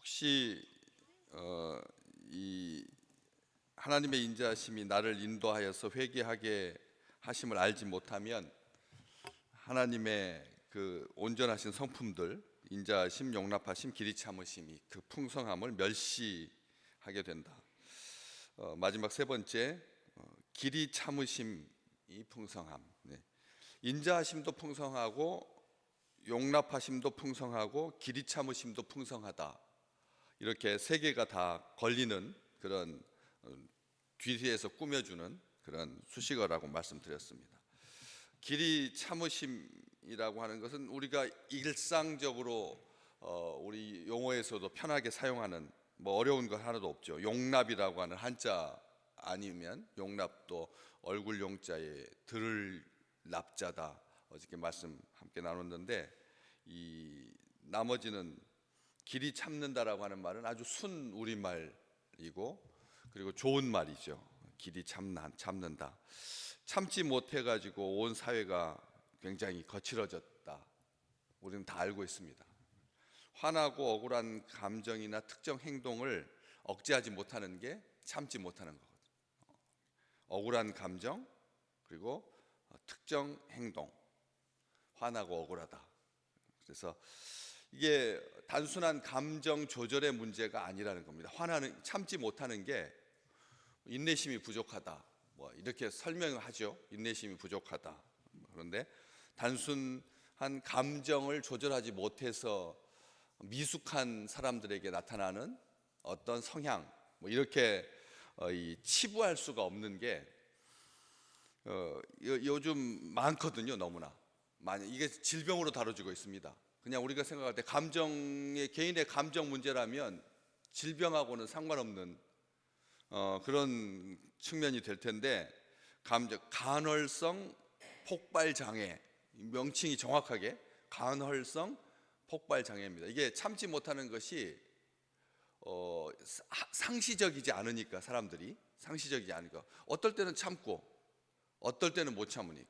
혹시 이 하나님의 인자하심이 나를 인도하여서 회개하게 하심을 알지 못하면 하나님의 그 온전하신 성품들, 인자하심, 용납하심, 길이 참으심이 그 풍성함을 멸시하게 된다. 마지막 세 번째, 길이 참으심이 풍성함. 네. 인자하심도 풍성하고 용납하심도 풍성하고 길이 참으심도 풍성하다. 이렇게 세 개가 다 걸리는 그런 뒤에서 꾸며주는 그런 수식어라고 말씀드렸습니다. 길이 참으심이라고 하는 것은 우리가 일상적으로 우리 용어에서도 편하게 사용하는 뭐 어려운 것 하나도 없죠. 용납이라고 하는 한자 아니면 용납도 얼굴 용자에 들을 납자다. 어저께 말씀 함께 나눴는데 이 나머지는 길이 참는다라고 하는 말은 아주 순 우리말이고 그리고 좋은 말이죠. 길이 참는다. 참지 못해가지고 온 사회가 굉장히 거칠어졌다. 우리는 다 알고 있습니다. 화나고 억울한 감정이나 특정 행동을 억제하지 못하는 게 참지 못하는 거거든요. 억울한 감정 그리고 특정 행동, 화나고 억울하다. 그래서 이게 단순한 감정 조절의 문제가 아니라는 겁니다. 참지 못하는 게 인내심이 부족하다. 뭐 이렇게 설명을 하죠. 인내심이 부족하다. 그런데 단순한 감정을 조절하지 못해서 미숙한 사람들에게 나타나는 어떤 성향, 뭐 이렇게 치부할 수가 없는 게 요즘 많거든요. 너무나 많이 이게 질병으로 다뤄지고 있습니다. 그냥 우리가 생각할 때 개인의 감정 문제라면 질병하고는 상관없는 그런 측면이 될 텐데 간헐성 폭발 장애, 명칭이 정확하게 간헐성 폭발 장애입니다. 이게 참지 못하는 것이 상시적이지 않으니까 상시적이지 않으니까 어떨 때는 참고 어떨 때는 못 참으니까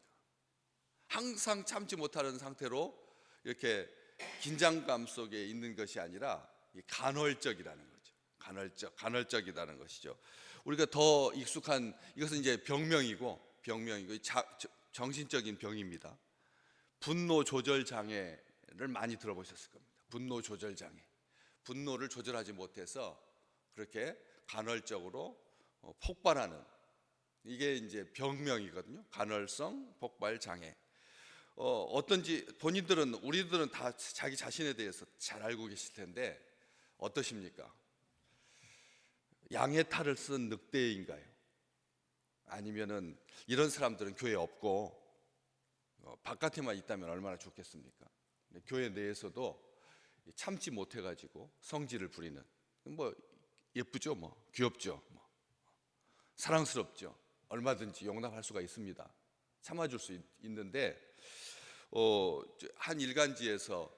항상 참지 못하는 상태로 이렇게 긴장감 속에 있는 것이 아니라 간헐적이라는 거죠. 간헐적이라는 것이죠. 우리가 더 익숙한 이것은 이제 병명이고 정신적인 병입니다. 분노 조절 장애를 많이 들어보셨을 겁니다. 분노 조절 장애. 분노를 조절하지 못해서 그렇게 간헐적으로 폭발하는 이게 이제 병명이거든요. 간헐성 폭발 장애. 어떤지 우리들은 다 자기 자신에 대해서 잘 알고 계실 텐데 어떠십니까? 양의 탈을 쓴 늑대인가요? 아니면은 이런 사람들은 교회에 없고 바깥에만 있다면 얼마나 좋겠습니까? 교회 내에서도 참지 못해가지고 성질을 부리는 뭐 예쁘죠, 뭐 귀엽죠, 뭐 사랑스럽죠. 얼마든지 용납할 수가 있습니다. 참아줄 수 있는데 한 일간지에서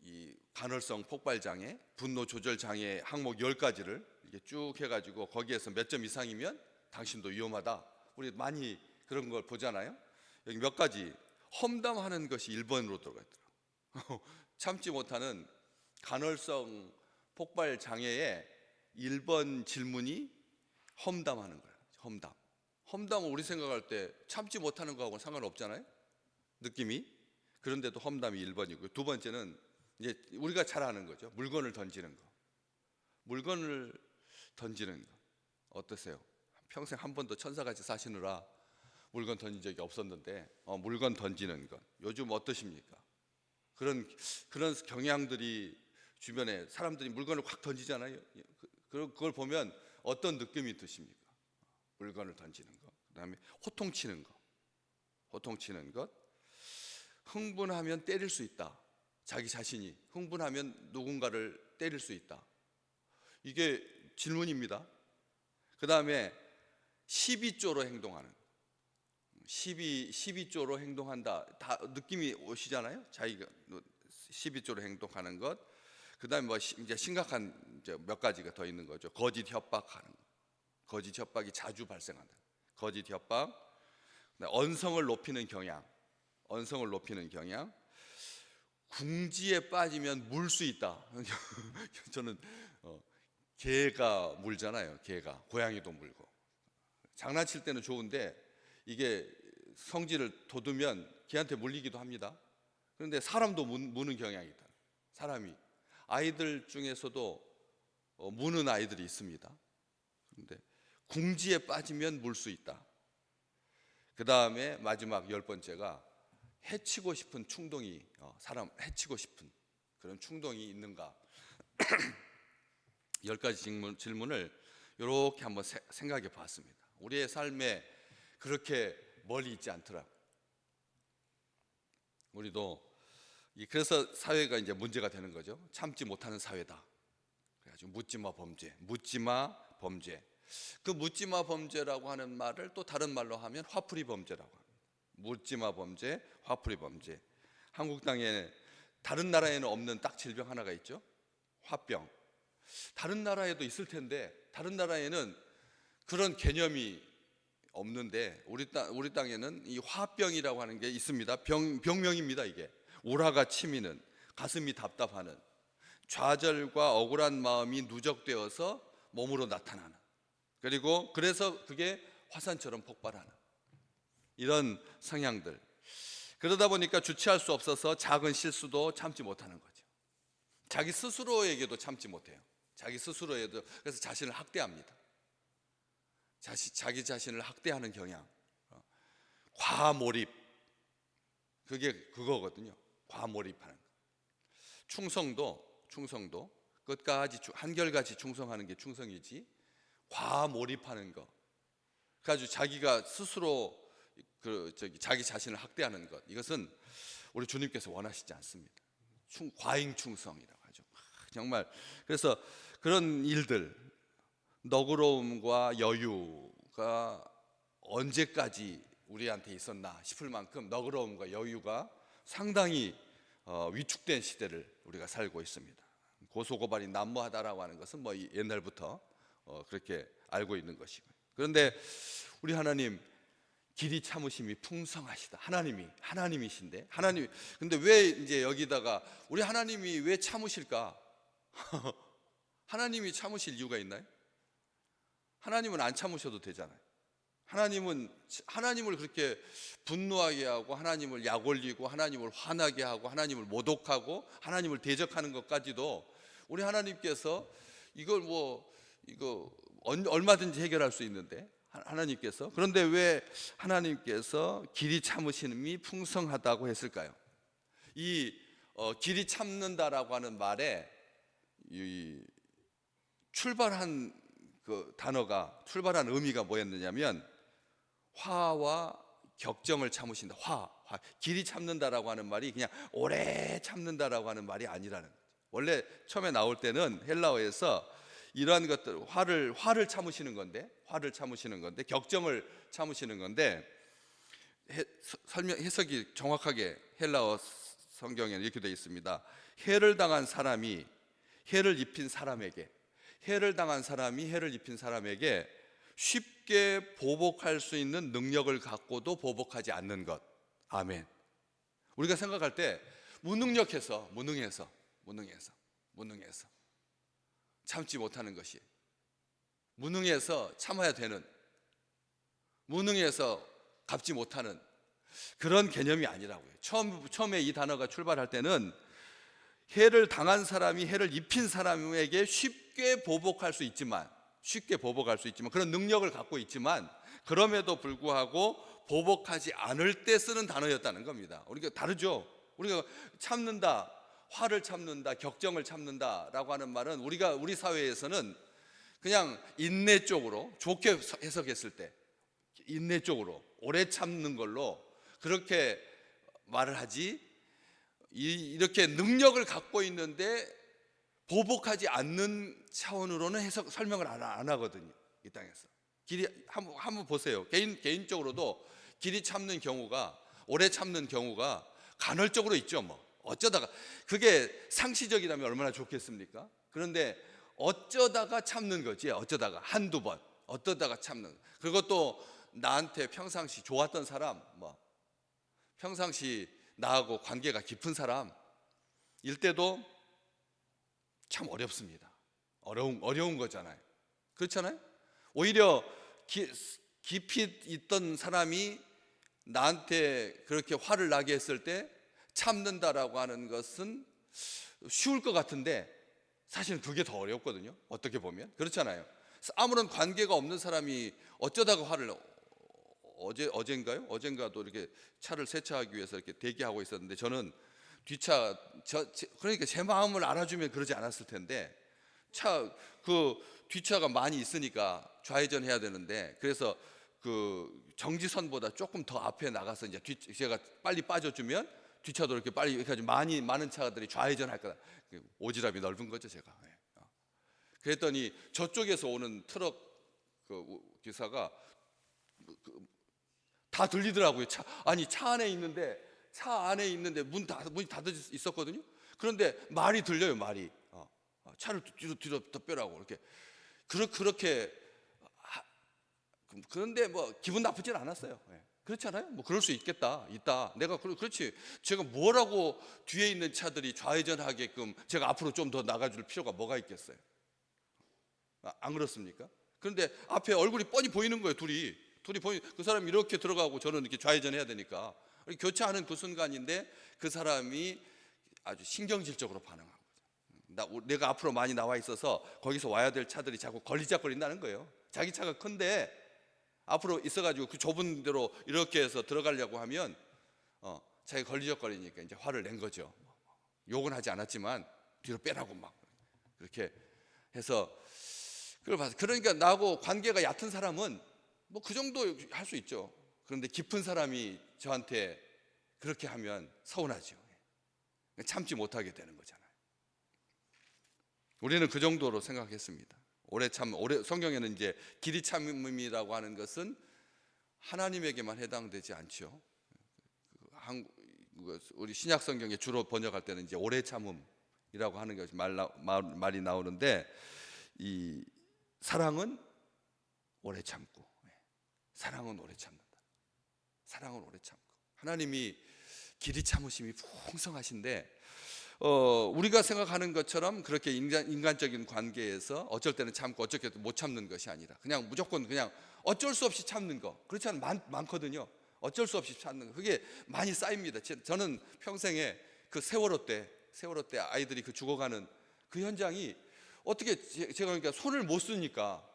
이 간헐성 폭발 장애, 분노 조절 장애 항목 10가지를 이렇게 쭉 해가지고 거기에서 몇 점 이상이면 당신도 위험하다. 우리 많이 그런 걸 보잖아요. 여기 몇 가지 험담하는 것이 1번으로 들어가 있더라고요. 참지 못하는 간헐성 폭발 장애의 1번 질문이 험담하는 거예요. 험담은 우리 생각할 때 참지 못하는 거하고는 상관없잖아요. 느낌이. 그런데도 험담이 1번이고요. 두 번째는 이제 우리가 잘 아는 거죠. 물건을 던지는 거. 물건을 던지는 거. 어떠세요? 평생 한 번도 천사같이 사시느라 물건 던진 적이 없었는데 물건 던지는 것. 요즘 어떠십니까? 그런 경향들이 주변에 사람들이 물건을 확 던지잖아요. 그걸 보면 어떤 느낌이 드십니까? 물건을 던지는 것. 그다음에 호통치는 것. 흥분하면 때릴 수 있다. 자기 자신이 흥분하면 누군가를 때릴 수 있다. 이게 질문입니다. 그 다음에 12조로 행동하는 12조로 행동한다. 다 느낌이 오시잖아요. 자기가 12조로 행동하는 것. 그 다음에 뭐 이제 심각한 몇 가지가 더 있는 거죠. 거짓 협박하는 것. 거짓 협박이 자주 발생한다. 거짓 협박, 언성을 높이는 경향, 궁지에 빠지면 물 수 있다. 저는 개가 물잖아요. 개가 고양이도 물고 장난칠 때는 좋은데 이게 성질을 돋우면 개한테 물리기도 합니다. 그런데 사람도 무는 경향이 있다. 사람이 아이들 중에서도 무는 아이들이 있습니다. 그런데 궁지에 빠지면 물 수 있다. 그 다음에 마지막 10번째가 해치고 싶은 충동이, 사람 해치고 싶은 그런 충동이 있는가. 10가지 질문을 이렇게 한번 생각해 봤습니다. 우리의 삶에 그렇게 멀리 있지 않더라고요. 우리도 그래서 사회가 이제 문제가 되는 거죠. 참지 못하는 사회다. 그래가지고 묻지마 범죄, 묻지마 범죄. 그 묻지마 범죄라고 하는 말을 또 다른 말로 하면 화풀이 범죄라고 합니다. 묻지마 범죄, 화풀이 범죄. 한국 땅에 다른 나라에는 없는 딱 질병 하나가 있죠. 화병. 다른 나라에도 있을 텐데 다른 나라에는 그런 개념이 없는데 우리 땅에는 이 화병이라고 하는 게 있습니다. 병명입니다. 이게 우라가 치미는, 가슴이 답답하는, 좌절과 억울한 마음이 누적되어서 몸으로 나타나는, 그리고 그래서 그게 화산처럼 폭발하는 이런 성향들. 그러다 보니까 주체할 수 없어서 작은 실수도 참지 못하는 거죠. 자기 스스로에게도 참지 못해요. 자기 스스로에도. 그래서 자신을 학대합니다. 자기 자신을 학대하는 경향. 과몰입. 그게 그거거든요. 과몰입하는 거. 충성도 끝까지 한결같이 충성하는 게 충성이지, 과몰입하는 거. 그래가지고 자기가 스스로 자기 자신을 학대하는 것, 이것은 우리 주님께서 원하시지 않습니다. 과잉 충성이라고 하죠. 정말. 그래서 그런 일들, 너그러움과 여유가 언제까지 우리한테 있었나 싶을 만큼 너그러움과 여유가 상당히 위축된 시대를 우리가 살고 있습니다. 고소고발이 난무하다라고 하는 것은 뭐 옛날부터 그렇게 알고 있는 것이고요. 그런데 우리 하나님 길이 참으심이 풍성하시다. 하나님이신데 하나님. 근데 왜 이제 여기다가 우리 하나님이 왜 참으실까? 하나님이 참으실 이유가 있나요? 하나님은 안 참으셔도 되잖아요. 하나님을 그렇게 분노하게 하고, 하나님을 약올리고, 하나님을 화나게 하고, 하나님을 모독하고, 하나님을 대적하는 것까지도 우리 하나님께서 이거 얼마든지 해결할 수 있는데 하나님께서. 그런데 왜 하나님께서 길이 참으심이 풍성하다고 했을까요? 이 길이 참는다라고 하는 말에 이 출발한 그 단어가, 출발한 의미가 뭐였느냐면 화와 격정을 참으신다. 길이 참는다라고 하는 말이 그냥 오래 참는다라고 하는 말이 아니라는 거죠. 원래 처음에 나올 때는 헬라어에서 이러한 것들, 화를 참으시는 건데, 격정을 참으시는 건데, 해석이 정확하게 헬라어 성경에는 이렇게 되어 있습니다. 해를 당한 사람이 해를 입힌 사람에게 쉽게 보복할 수 있는 능력을 갖고도 보복하지 않는 것. 아멘. 우리가 생각할 때 무능해서 참지 못하는 것이, 무능해서 참아야 되는, 무능해서 갚지 못하는 그런 개념이 아니라고요. 처음에 이 단어가 출발할 때는 해를 당한 사람이 해를 입힌 사람에게 쉽게 보복할 수 있지만 그런 능력을 갖고 있지만, 그럼에도 불구하고 보복하지 않을 때 쓰는 단어였다는 겁니다. 우리가 다르죠. 우리가 참는다, 화를 참는다, 격정을 참는다라고 하는 말은 우리 사회에서는 그냥 인내 쪽으로, 좋게 해석했을 때 인내 쪽으로 오래 참는 걸로 그렇게 말을 하지, 이렇게 능력을 갖고 있는데 보복하지 않는 차원으로는 설명을 안 하거든요. 이 땅에서 길이 한번 보세요. 개인적으로도 길이 참는 경우가, 오래 참는 경우가 간헐적으로 있죠. 뭐 어쩌다가, 그게 상시적이라면 얼마나 좋겠습니까? 그런데 어쩌다가 참는 거지. 어쩌다가 한두 번, 어쩌다가 참는. 그것도 나한테 평상시 좋았던 사람, 평상시 나하고 관계가 깊은 사람, 때도 참 어렵습니다. 어려운 거잖아요. 그렇잖아요. 오히려 깊이 있던 사람이 나한테 그렇게 화를 나게 했을 때 참는다라고 하는 것은 쉬울 것 같은데 사실은 그게 더 어렵거든요. 어떻게 보면 그렇잖아요. 아무런 관계가 없는 사람이 어쩌다가 화를 어젠가도 이렇게 차를 세차하기 위해서 이렇게 대기하고 있었는데 저는 뒷차 그러니까 제 마음을 알아주면 그러지 않았을 텐데 그 뒷차가 많이 있으니까 좌회전 해야 되는데 그래서 그 정지선보다 조금 더 앞에 나가서 이제 제가 빨리 빠져주면 뒷차도 이렇게 빨리 이렇게 많은 차들이 좌회전할 거다. 오지랖이 넓은 거죠 제가. 그랬더니 저쪽에서 오는 트럭 그 기사가 다 들리더라고요. 차 안에 있는데 문이 닫혀 있었거든요. 그런데 말이 들려요. 말이 차를 뒤로 더 빼라고 이렇게 그렇게 그런데 뭐 기분 나쁘진 않았어요. 그렇잖아요. 뭐 그럴 수 있다. 내가 그렇지. 제가 뭐라고 뒤에 있는 차들이 좌회전하게끔 제가 앞으로 좀 더 나가줄 필요가 뭐가 있겠어요? 안 그렇습니까? 그런데 앞에 얼굴이 뻔히 보이는 거예요. 둘이 보이 그 사람이 이렇게 들어가고 저는 이렇게 좌회전해야 되니까 교차하는 그 순간인데 그 사람이 아주 신경질적으로 반응한 거죠. 내가 앞으로 많이 나와 있어서 거기서 와야 될 차들이 자꾸 걸리적거린다는 거예요. 자기 차가 큰데 앞으로 있어가지고 그 좁은 데로 이렇게 해서 들어가려고 하면 자기 걸리적거리니까 이제 화를 낸 거죠. 욕은 하지 않았지만 뒤로 빼라고 막 그렇게 해서 그걸 봐서 그러니까 나하고 관계가 얕은 사람은 뭐 그 정도 할 수 있죠. 그런데 깊은 사람이 저한테 그렇게 하면 서운하죠. 참지 못하게 되는 거잖아요. 우리는 그 정도로 생각했습니다. 성경에는 이제 길이 참음이라고 하는 것은 하나님에게만 해당되지 않죠. 우리 신약 성경에 주로 번역할 때는 이제 오래 참음이라고 하는 것이 말이 나오는데 이 사랑은 오래 참고 사랑은 오래 참는다. 사랑은 오래 참고 하나님이 길이 참으심이 풍성하신데 우리가 생각하는 것처럼 그렇게 인간적인 관계에서 어쩔 때는 참고 어쩔 때는 못 참는 것이 아니라 그냥 무조건 그냥 어쩔 수 없이 참는 거 그렇지 않은 많거든요. 어쩔 수 없이 참는 거 그게 많이 쌓입니다. 저는 평생에 그 세월호 때 아이들이 그 죽어가는 그 현장이 어떻게 제가 그러니까 손을 못 쓰니까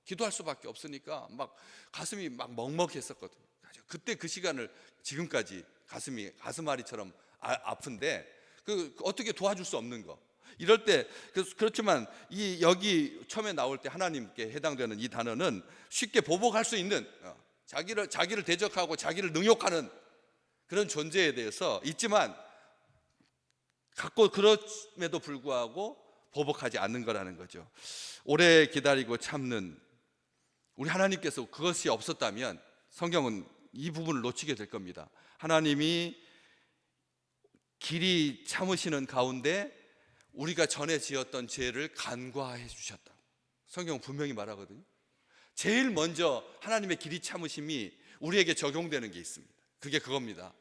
기도할 수밖에 없으니까 막 가슴이 막 먹먹했었거든요. 그때 그 시간을 지금까지 가슴앓이처럼 아픈데 그 어떻게 도와줄 수 없는 거. 이럴 때 그렇지만 여기 처음에 나올 때 하나님께 해당되는 이 단어는 쉽게 보복할 수 있는 자기를 대적하고 자기를 능욕하는 그런 존재에 대해서 있지만 갖고 그럼에도 불구하고 보복하지 않는 거라는 거죠. 오래 기다리고 참는 우리 하나님께서 그것이 없었다면 성경은 이 부분을 놓치게 될 겁니다. 하나님이 길이 참으시는 가운데 우리가 전에 지었던 죄를 간과해 주셨다. 성경은 분명히 말하거든요. 제일 먼저 하나님의 길이 참으심이 우리에게 적용되는 게 있습니다. 그게 그겁니다.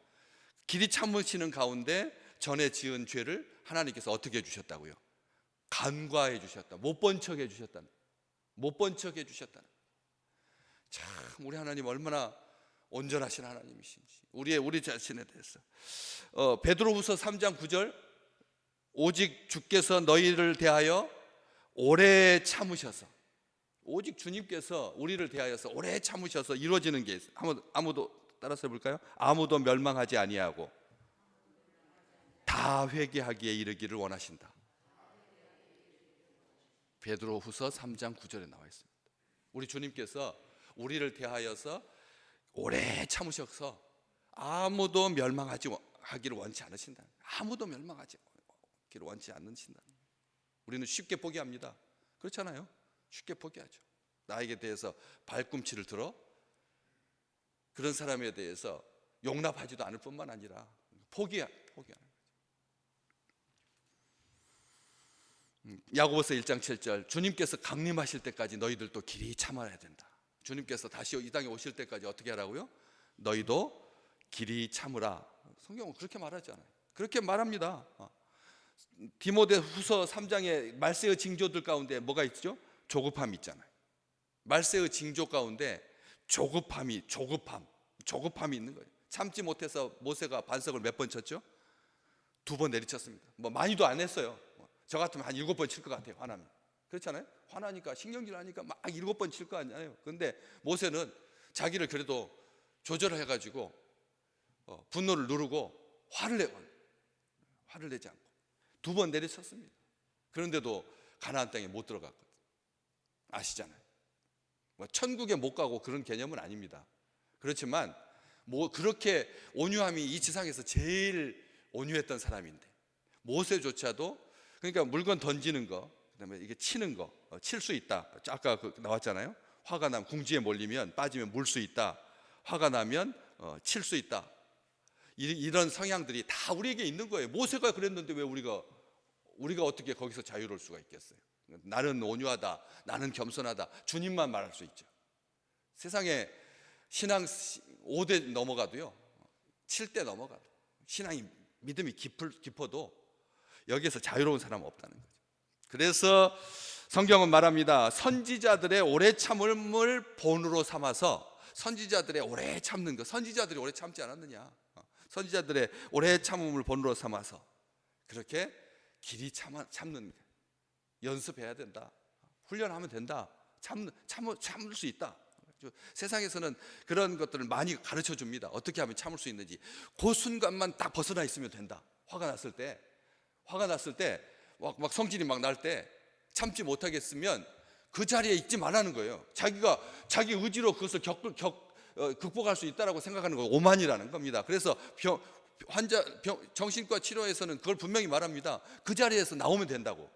길이 참으시는 가운데 전에 지은 죄를 하나님께서 어떻게 해주셨다고요? 간과해 주셨다. 못 본 척 해주셨다. 참 우리 하나님 얼마나 온전하신 하나님이신지 우리 자신에 대해서 베드로후서 3장 9절 오직 주께서 너희를 대하여 오래 참으셔서 오직 주님께서 우리를 대하여서 오래 참으셔서 이루어지는 게 있어요. 아무도 따라서 해볼까요? 아무도 멸망하지 아니하고 다 회개하기에 이르기를 원하신다. 베드로후서 3장 9절에 나와 있습니다. 우리 주님께서 우리를 대하여서 오래 참으셔서 아무도 멸망하기를 원치 않으신다. 아무도 멸망하기를 원치 않으신다. 우리는 쉽게 포기합니다. 그렇잖아요. 쉽게 포기하죠. 나에게 대해서 발꿈치를 들어 그런 사람에 대해서 용납하지도 않을 뿐만 아니라 포기하는 거죠. 야고보서 1장 7절 주님께서 강림하실 때까지 너희들도 길이 참아야 된다. 주님께서 다시 이 땅에 오실 때까지 어떻게 하라고요? 너희도 길이 참으라. 성경은 그렇게 말하지 않아요. 그렇게 말합니다. 디모데 후서 3장의 말세의 징조들 가운데 뭐가 있죠? 조급함이 있잖아요. 말세의 징조 가운데 조급함이 있는 거예요. 참지 못해서 모세가 반석을 몇 번 쳤죠? 2번 내리쳤습니다. 뭐 많이도 안 했어요. 저 같으면 한 7번 칠 것 같아요. 화나면. 그렇잖아요. 화나니까 신경질 하니까 막 7번 칠 거 아니에요. 근데 모세는 자기를 그래도 조절을 해가지고 분노를 누르고 화를 내지 않고 2번 내리쳤습니다. 그런데도 가나안 땅에 못 들어갔거든요. 아시잖아요. 뭐 천국에 못 가고 그런 개념은 아닙니다. 그렇지만 뭐 그렇게 온유함이 이 지상에서 제일 온유했던 사람인데, 모세조차도, 그러니까 물건 던지는 거, 그다음에 이게 치는 거, 칠 수 있다. 아까 나왔잖아요. 화가 나면 궁지에 몰리면 빠지면 물 수 있다. 화가 나면 칠 수 있다. 이런 성향들이 다 우리에게 있는 거예요. 모세가 그랬는데 왜 우리가 어떻게 거기서 자유로울 수가 있겠어요? 나는 온유하다, 나는 겸손하다, 주님만 말할 수 있죠. 세상에 신앙 5대 넘어가도요, 7대 넘어가도, 신앙이 믿음이 깊어도 여기에서 자유로운 사람은 없다는 거죠. 그래서 성경은 말합니다. 선지자들의 오래 참음을 본으로 삼아서, 선지자들의 오래 참는 것, 선지자들이 오래 참지 않았느냐? 선지자들의 오래 참음을 본으로 삼아서 그렇게 길이 참는 거 연습해야 된다. 훈련하면 된다. 참을 수 있다. 세상에서는 그런 것들을 많이 가르쳐 줍니다. 어떻게 하면 참을 수 있는지. 그 순간만 딱 벗어나 있으면 된다. 화가 났을 때 막 성질이 막 날 때 참지 못하겠으면 그 자리에 있지 말라는 거예요. 자기 의지로 그것을 극복할 수 있다라고 생각하는 거 오만이라는 겁니다. 그래서 정신과 치료에서는 그걸 분명히 말합니다. 그 자리에서 나오면 된다고.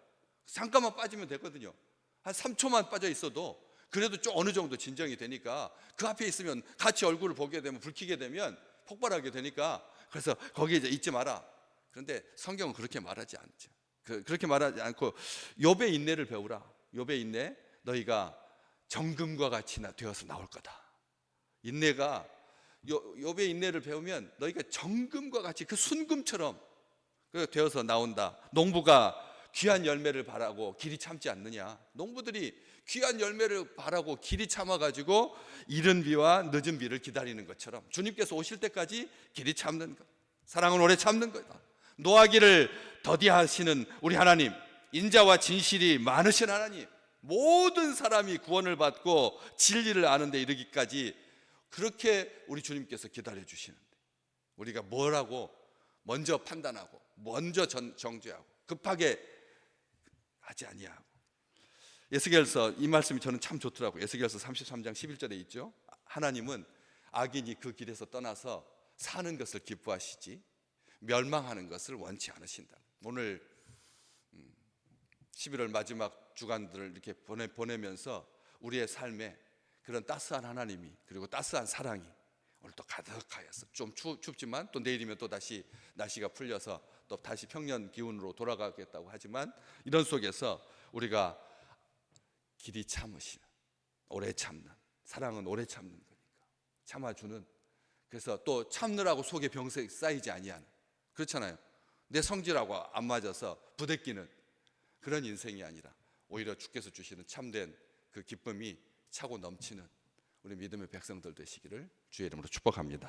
잠깐만 빠지면 되거든요. 한 3초만 빠져 있어도 그래도 좀 어느 정도 진정이 되니까, 그 앞에 있으면 같이 얼굴을 보게 되면, 불키게 되면 폭발하게 되니까, 그래서 거기에 이제 있지 마라. 그런데 성경은 그렇게 말하지 않죠. 그렇게 말하지 않고 욥의 인내를 배우라. 욥의 인내, 너희가 정금과 같이 되어서 나올 거다. 인내가, 욥의 인내를 배우면 너희가 정금과 같이 그 순금처럼 되어서 나온다. 농부가 귀한 열매를 바라고 길이 참지 않느냐? 농부들이 귀한 열매를 바라고 길이 참아가지고 이른 비와 늦은 비를 기다리는 것처럼 주님께서 오실 때까지 길이 참는 것, 사랑은 오래 참는 거다. 노하기를 더디하시는 우리 하나님, 인자와 진실이 많으신 하나님, 모든 사람이 구원을 받고 진리를 아는 데 이르기까지 그렇게 우리 주님께서 기다려 주시는데, 우리가 뭘 하고 먼저 판단하고 먼저 정죄하고 급하게 하지 아니하고. 에스겔서, 이 말씀이 저는 참 좋더라고요. 에스겔서 33장 11절에 있죠. 하나님은 악인이 그 길에서 떠나서 사는 것을 기뻐하시지 멸망하는 것을 원치 않으신다. 오늘 11월 마지막 주간들을 이렇게 보내면서 우리의 삶에 그런 따스한 하나님이, 그리고 따스한 사랑이 오늘 또 가득하여서, 좀 춥지만 또 내일이면 또 다시 날씨가 풀려서 또 다시 평년 기온으로 돌아가겠다고 하지만, 이런 속에서 우리가 길이 참으시는, 오래 참는, 사랑은 오래 참는 거니까 참아주는, 그래서 또 참느라고 속에 병세 쌓이지 아니하는, 그렇잖아요. 내 성질하고 안 맞아서 부대끼는 그런 인생이 아니라 오히려 주께서 주시는 참된 그 기쁨이 차고 넘치는 우리 믿음의 백성들 되시기를 주의 이름으로 축복합니다.